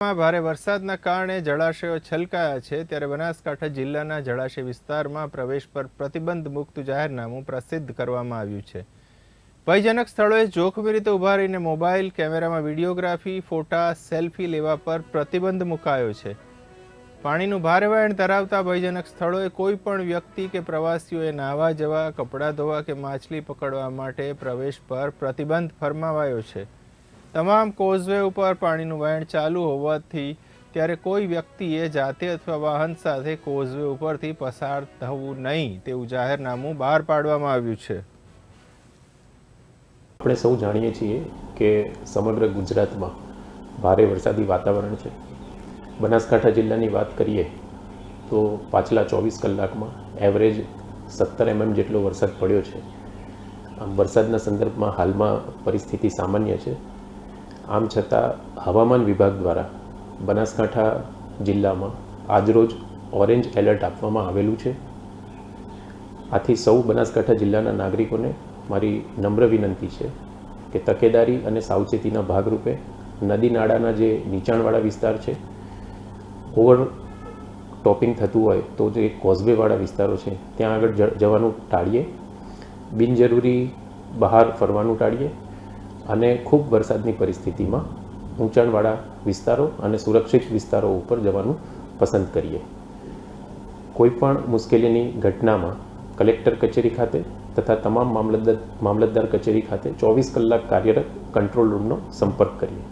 ભારે વરસાદના કારણે જળાશયો છલકાયા છે, ત્યારે બનાસકાંઠા જિલ્લાના જળાશય વિસ્તારમાં પ્રવેશ પર પ્રતિબંધ મુક્ત જાહેરનામું પ્રસિદ્ધ કરવામાં આવ્યું છે. ભયજનક સ્થળોએ જોખમી રીતે ઊભા રહીને મોબાઈલ કેમેરામાં વિડીયોગ્રાફી, ફોટા, સેલ્ફી લેવા પર પ્રતિબંધ મુકાયો છે. પાણીનું ભારે વહેણ ધરાવતા ભયજનક સ્થળોએ કોઈ પણ વ્યક્તિ કે પ્રવાસીઓએ નાહવા જવા, કપડાં ધોવા કે માછલી પકડવા માટે પ્રવેશ પર પ્રતિબંધ ફરમાવાયો છે. તમામ કોઝવે ઉપર પાણીનું વહેણ ચાલુ હોવાથી ત્યારે કોઈ વ્યક્તિએ જાતે અથવા વાહન સાથે કોઝવે ઉપરથી પસાર થવું નહીં તેવું જાહેરનામું બહાર પાડવામાં આવ્યું છે. આપણે સૌ જાણીએ છીએ કે સમગ્ર ગુજરાતમાં ભારે વરસાદી વાતાવરણ છે. બનાસકાંઠા જિલ્લાની વાત કરીએ તો પાછલા 24 કલાકમાં એવરેજ 17 mm જેટલો વરસાદ પડ્યો છે. આમ વરસાદના સંદર્ભમાં હાલમાં પરિસ્થિતિ સામાન્ય છે. આમ છતાં હવામાન વિભાગ દ્વારા બનાસકાંઠા જિલ્લામાં આજરોજ ઓરેન્જ એલર્ટ આપવામાં આવેલું છે. આથી સૌ બનાસકાંઠા જિલ્લાના નાગરિકોને મારી નમ્ર વિનંતી છે કે તકેદારી અને સાવચેતીના ભાગરૂપે નદી નાળાના જે નીચાણવાળા વિસ્તાર છે, ઓવર ટોપિંગ થતું હોય તો જે કોઝવેવાળા વિસ્તારો છે ત્યાં આગળ જવાનું ટાળીએ, બિનજરૂરી બહાર ફરવાનું ટાળીએ અને ખૂબ વરસાદની પરિસ્થિતિમાં ઊંચાણવાળા વિસ્તારો અને સુરક્ષિત વિસ્તારો ઉપર જવાનું પસંદ કરીએ. કોઈપણ મુશ્કેલીની ઘટનામાં કલેક્ટર કચેરી ખાતે તથા તમામ મામલતદાર કચેરી ખાતે 24 કલાક કાર્યરત કંટ્રોલ રૂમનો સંપર્ક કરીએ.